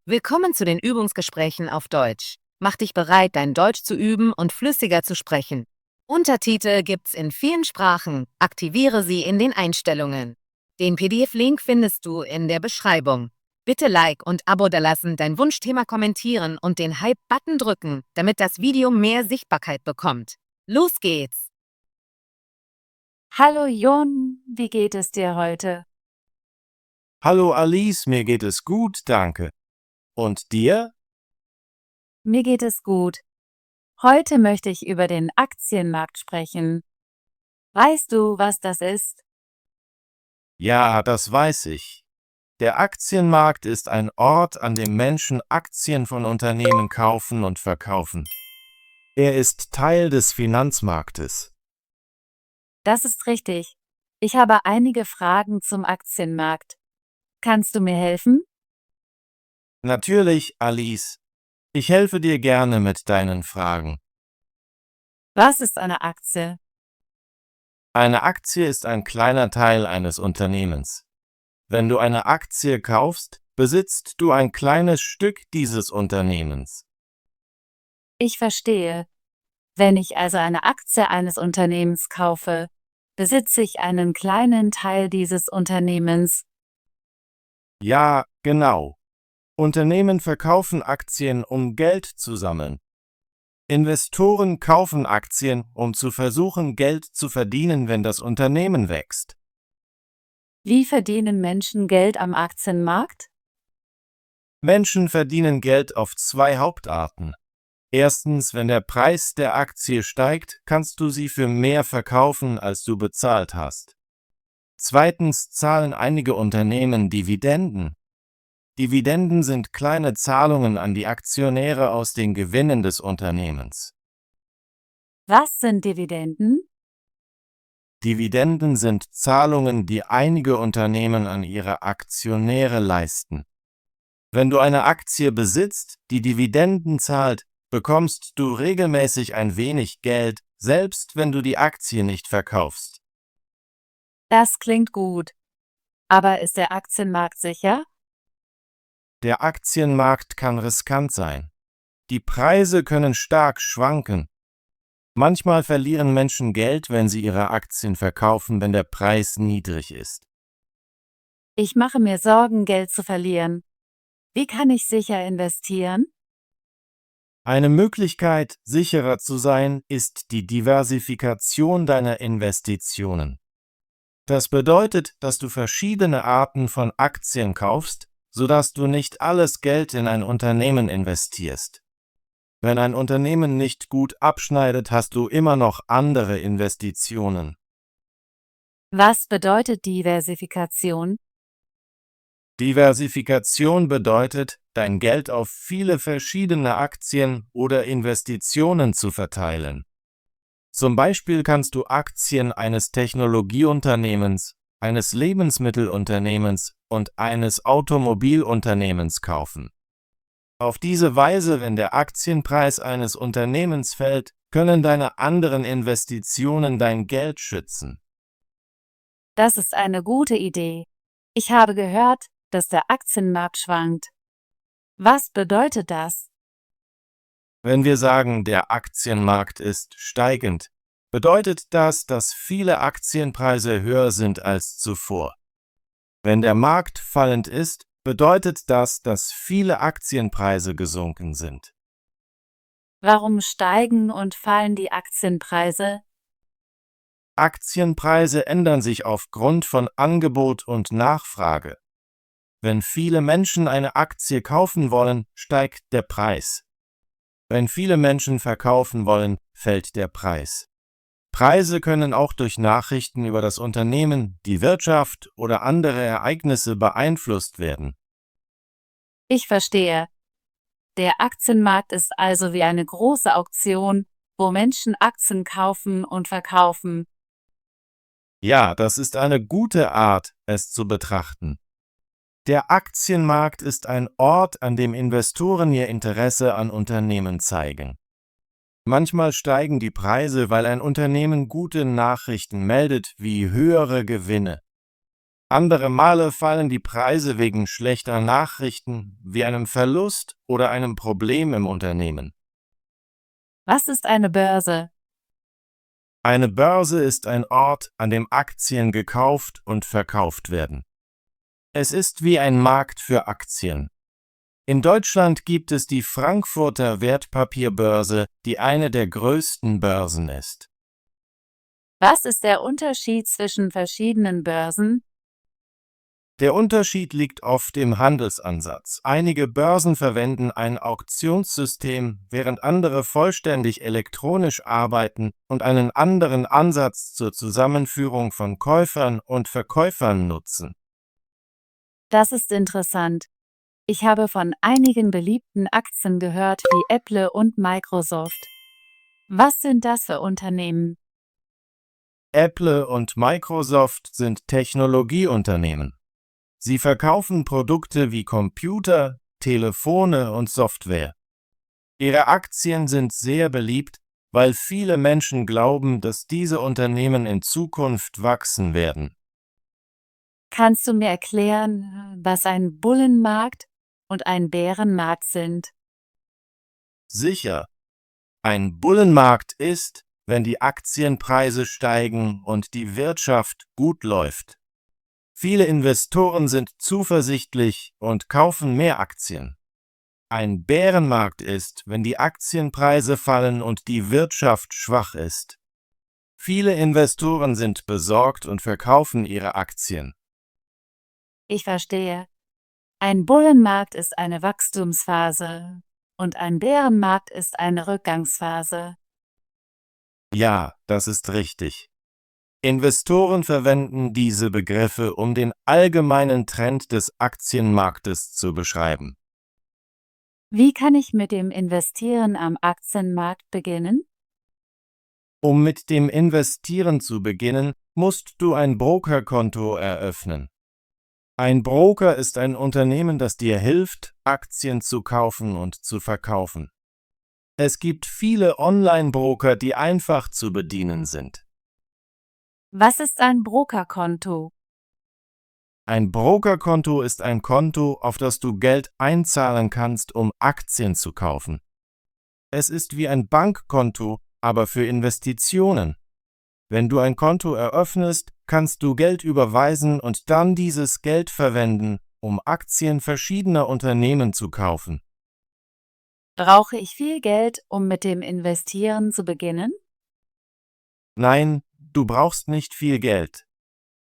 Willkommen zu den Übungsgesprächen auf Deutsch. Mach dich bereit, dein Deutsch zu üben und flüssiger zu sprechen. Untertitel gibt's in vielen Sprachen. Aktiviere sie in den Einstellungen. Den PDF-Link findest du in der Beschreibung. Bitte Like und Abo dalassen, dein Wunschthema kommentieren und den Hype-Button drücken, damit das Video mehr Sichtbarkeit bekommt. Los geht's! Hallo Jon, wie geht es dir heute? Hallo Alice, mir geht es gut, danke. Und dir? Mir geht es gut. Heute möchte ich über den Aktienmarkt sprechen. Weißt du, was das ist? Ja, das weiß ich. Der Aktienmarkt ist ein Ort, an dem Menschen Aktien von Unternehmen kaufen und verkaufen. Er ist Teil des Finanzmarktes. Das ist richtig. Ich habe einige Fragen zum Aktienmarkt. Kannst du mir helfen? Natürlich, Alice. Ich helfe dir gerne mit deinen Fragen. Was ist eine Aktie? Eine Aktie ist ein kleiner Teil eines Unternehmens. Wenn du eine Aktie kaufst, besitzt du ein kleines Stück dieses Unternehmens. Ich verstehe. Wenn ich also eine Aktie eines Unternehmens kaufe, besitze ich einen kleinen Teil dieses Unternehmens. Ja, genau. Unternehmen verkaufen Aktien, um Geld zu sammeln. Investoren kaufen Aktien, um zu versuchen, Geld zu verdienen, wenn das Unternehmen wächst. Wie verdienen Menschen Geld am Aktienmarkt? Menschen verdienen Geld auf zwei Hauptarten. Erstens, wenn der Preis der Aktie steigt, kannst du sie für mehr verkaufen, als du bezahlt hast. Zweitens zahlen einige Unternehmen Dividenden. Dividenden sind kleine Zahlungen an die Aktionäre aus den Gewinnen des Unternehmens. Was sind Dividenden? Dividenden sind Zahlungen, die einige Unternehmen an ihre Aktionäre leisten. Wenn du eine Aktie besitzt, die Dividenden zahlt, bekommst du regelmäßig ein wenig Geld, selbst wenn du die Aktie nicht verkaufst. Das klingt gut. Aber ist der Aktienmarkt sicher? Der Aktienmarkt kann riskant sein. Die Preise können stark schwanken. Manchmal verlieren Menschen Geld, wenn sie ihre Aktien verkaufen, wenn der Preis niedrig ist. Ich mache mir Sorgen, Geld zu verlieren. Wie kann ich sicher investieren? Eine Möglichkeit, sicherer zu sein, ist die Diversifikation deiner Investitionen. Das bedeutet, dass du verschiedene Arten von Aktien kaufst, sodass du nicht alles Geld in ein Unternehmen investierst. Wenn ein Unternehmen nicht gut abschneidet, hast du immer noch andere Investitionen. Was bedeutet Diversifikation? Diversifikation bedeutet, dein Geld auf viele verschiedene Aktien oder Investitionen zu verteilen. Zum Beispiel kannst du Aktien eines Technologieunternehmens, eines Lebensmittelunternehmens und eines Automobilunternehmens kaufen. Auf diese Weise, wenn der Aktienpreis eines Unternehmens fällt, können deine anderen Investitionen dein Geld schützen. Das ist eine gute Idee. Ich habe gehört, dass der Aktienmarkt schwankt. Was bedeutet das? Wenn wir sagen, der Aktienmarkt ist steigend, bedeutet das, dass viele Aktienpreise höher sind als zuvor. Wenn der Markt fallend ist, bedeutet das, dass viele Aktienpreise gesunken sind. Warum steigen und fallen die Aktienpreise? Aktienpreise ändern sich aufgrund von Angebot und Nachfrage. Wenn viele Menschen eine Aktie kaufen wollen, steigt der Preis. Wenn viele Menschen verkaufen wollen, fällt der Preis. Preise können auch durch Nachrichten über das Unternehmen, die Wirtschaft oder andere Ereignisse beeinflusst werden. Ich verstehe. Der Aktienmarkt ist also wie eine große Auktion, wo Menschen Aktien kaufen und verkaufen. Ja, das ist eine gute Art, es zu betrachten. Der Aktienmarkt ist ein Ort, an dem Investoren ihr Interesse an Unternehmen zeigen. Manchmal steigen die Preise, weil ein Unternehmen gute Nachrichten meldet, wie höhere Gewinne. Andere Male fallen die Preise wegen schlechter Nachrichten wie einem Verlust oder einem Problem im Unternehmen. Was ist eine Börse? Eine Börse ist ein Ort, an dem Aktien gekauft und verkauft werden. Es ist wie ein Markt für Aktien. In Deutschland gibt es die Frankfurter Wertpapierbörse, die eine der größten Börsen ist. Was ist der Unterschied zwischen verschiedenen Börsen? Der Unterschied liegt oft im Handelsansatz. Einige Börsen verwenden ein Auktionssystem, während andere vollständig elektronisch arbeiten und einen anderen Ansatz zur Zusammenführung von Käufern und Verkäufern nutzen. Das ist interessant. Ich habe von einigen beliebten Aktien gehört wie Apple und Microsoft. Was sind das für Unternehmen? Apple und Microsoft sind Technologieunternehmen. Sie verkaufen Produkte wie Computer, Telefone und Software. Ihre Aktien sind sehr beliebt, weil viele Menschen glauben, dass diese Unternehmen in Zukunft wachsen werden. Kannst du mir erklären, was ein Bullenmarkt und ein Bärenmarkt sind? Sicher, ein Bullenmarkt ist, wenn die Aktienpreise steigen und die Wirtschaft gut läuft. Viele Investoren sind zuversichtlich und kaufen mehr Aktien. Ein Bärenmarkt ist, wenn die Aktienpreise fallen und die Wirtschaft schwach ist. Viele Investoren sind besorgt und verkaufen ihre Aktien. Ich verstehe. Ein Bullenmarkt ist eine Wachstumsphase und ein Bärenmarkt ist eine Rückgangsphase. Ja, das ist richtig. Investoren verwenden diese Begriffe, um den allgemeinen Trend des Aktienmarktes zu beschreiben. Wie kann ich mit dem Investieren am Aktienmarkt beginnen? Um mit dem Investieren zu beginnen, musst du ein Brokerkonto eröffnen. Ein Broker ist ein Unternehmen, das dir hilft, Aktien zu kaufen und zu verkaufen. Es gibt viele Online-Broker, die einfach zu bedienen sind. Was ist ein Brokerkonto? Ein Brokerkonto ist ein Konto, auf das du Geld einzahlen kannst, um Aktien zu kaufen. Es ist wie ein Bankkonto, aber für Investitionen. Wenn du ein Konto eröffnest, kannst du Geld überweisen und dann dieses Geld verwenden, um Aktien verschiedener Unternehmen zu kaufen. Brauche ich viel Geld, um mit dem Investieren zu beginnen? Nein, du brauchst nicht viel Geld.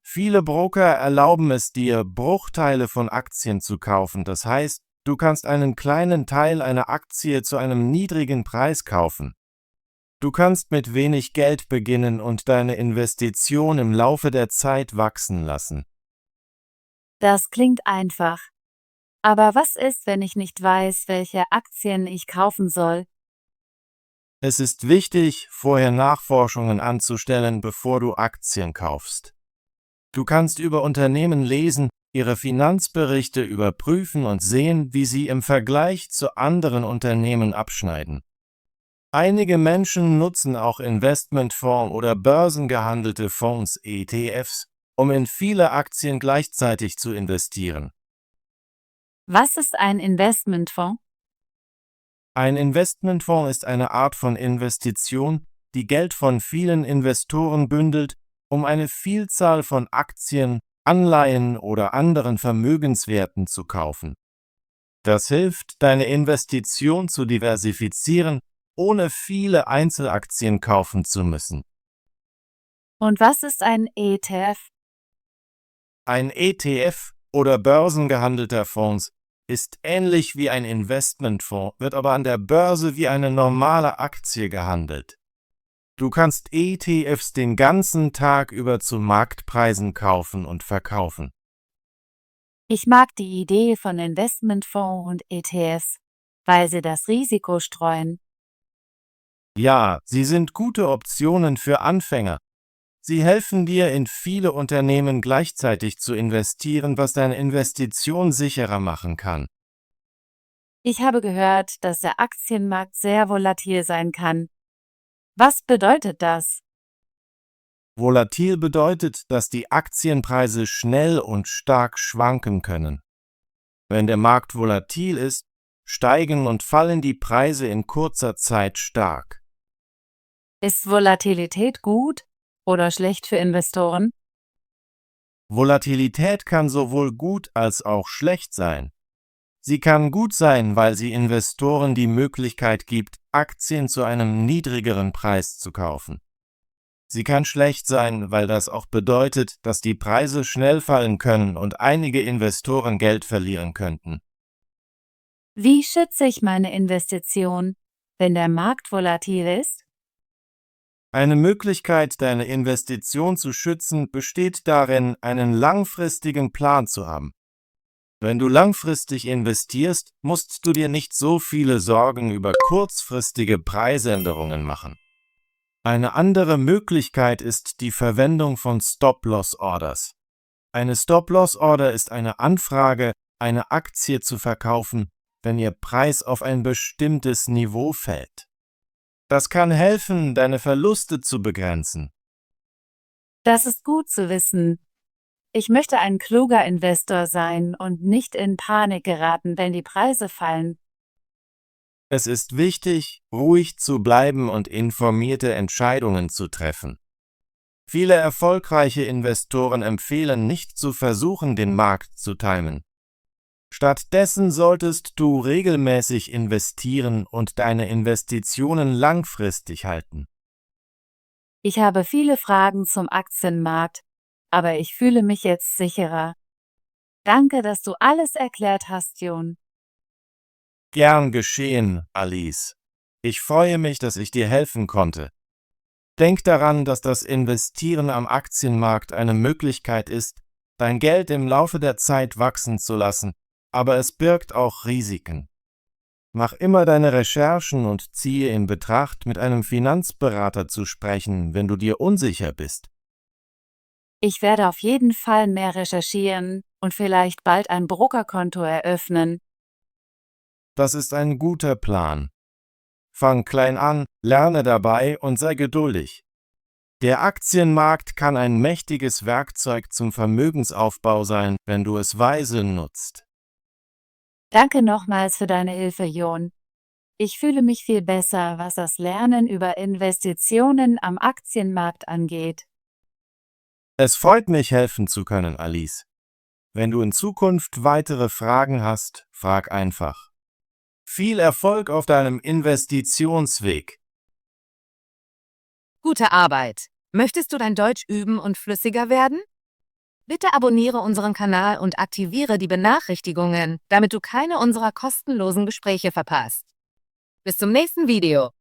Viele Broker erlauben es dir, Bruchteile von Aktien zu kaufen. Das heißt, du kannst einen kleinen Teil einer Aktie zu einem niedrigen Preis kaufen. Du kannst mit wenig Geld beginnen und deine Investition im Laufe der Zeit wachsen lassen. Das klingt einfach. Aber was ist, wenn ich nicht weiß, welche Aktien ich kaufen soll? Es ist wichtig, vorher Nachforschungen anzustellen, bevor du Aktien kaufst. Du kannst über Unternehmen lesen, ihre Finanzberichte überprüfen und sehen, wie sie im Vergleich zu anderen Unternehmen abschneiden. Einige Menschen nutzen auch Investmentfonds oder börsengehandelte Fonds (ETFs), um in viele Aktien gleichzeitig zu investieren. Was ist ein Investmentfonds? Ein Investmentfonds ist eine Art von Investition, die Geld von vielen Investoren bündelt, um eine Vielzahl von Aktien, Anleihen oder anderen Vermögenswerten zu kaufen. Das hilft, deine Investition zu diversifizieren, ohne viele Einzelaktien kaufen zu müssen. Und was ist ein ETF? Ein ETF oder börsengehandelter Fonds ist ähnlich wie ein Investmentfonds, wird aber an der Börse wie eine normale Aktie gehandelt. Du kannst ETFs den ganzen Tag über zu Marktpreisen kaufen und verkaufen. Ich mag die Idee von Investmentfonds und ETFs, weil sie das Risiko streuen. Ja, sie sind gute Optionen für Anfänger. Sie helfen dir, in viele Unternehmen gleichzeitig zu investieren, was deine Investition sicherer machen kann. Ich habe gehört, dass der Aktienmarkt sehr volatil sein kann. Was bedeutet das? Volatil bedeutet, dass die Aktienpreise schnell und stark schwanken können. Wenn der Markt volatil ist, steigen und fallen die Preise in kurzer Zeit stark. Ist Volatilität gut oder schlecht für Investoren? Volatilität kann sowohl gut als auch schlecht sein. Sie kann gut sein, weil sie Investoren die Möglichkeit gibt, Aktien zu einem niedrigeren Preis zu kaufen. Sie kann schlecht sein, weil das auch bedeutet, dass die Preise schnell fallen können und einige Investoren Geld verlieren könnten. Wie schütze ich meine Investition, wenn der Markt volatil ist? Eine Möglichkeit, deine Investition zu schützen, besteht darin, einen langfristigen Plan zu haben. Wenn du langfristig investierst, musst du dir nicht so viele Sorgen über kurzfristige Preisänderungen machen. Eine andere Möglichkeit ist die Verwendung von Stop-Loss-Orders. Eine Stop-Loss-Order ist eine Anfrage, eine Aktie zu verkaufen, wenn ihr Preis auf ein bestimmtes Niveau fällt. Das kann helfen, deine Verluste zu begrenzen. Das ist gut zu wissen. Ich möchte ein kluger Investor sein und nicht in Panik geraten, wenn die Preise fallen. Es ist wichtig, ruhig zu bleiben und informierte Entscheidungen zu treffen. Viele erfolgreiche Investoren empfehlen nicht zu versuchen, den Markt zu timen. Stattdessen solltest du regelmäßig investieren und deine Investitionen langfristig halten. Ich habe viele Fragen zum Aktienmarkt, aber ich fühle mich jetzt sicherer. Danke, dass du alles erklärt hast, Jon. Gern geschehen, Alice. Ich freue mich, dass ich dir helfen konnte. Denk daran, dass das Investieren am Aktienmarkt eine Möglichkeit ist, dein Geld im Laufe der Zeit wachsen zu lassen, aber es birgt auch Risiken. Mach immer deine Recherchen und ziehe in Betracht, mit einem Finanzberater zu sprechen, wenn du dir unsicher bist. Ich werde auf jeden Fall mehr recherchieren und vielleicht bald ein Brokerkonto eröffnen. Das ist ein guter Plan. Fang klein an, lerne dabei und sei geduldig. Der Aktienmarkt kann ein mächtiges Werkzeug zum Vermögensaufbau sein, wenn du es weise nutzt. Danke nochmals für deine Hilfe, Jon. Ich fühle mich viel besser, was das Lernen über Investitionen am Aktienmarkt angeht. Es freut mich, helfen zu können, Alice. Wenn du in Zukunft weitere Fragen hast, frag einfach. Viel Erfolg auf deinem Investitionsweg. Gute Arbeit! Möchtest du dein Deutsch üben und flüssiger werden? Bitte abonniere unseren Kanal und aktiviere die Benachrichtigungen, damit du keine unserer kostenlosen Gespräche verpasst. Bis zum nächsten Video.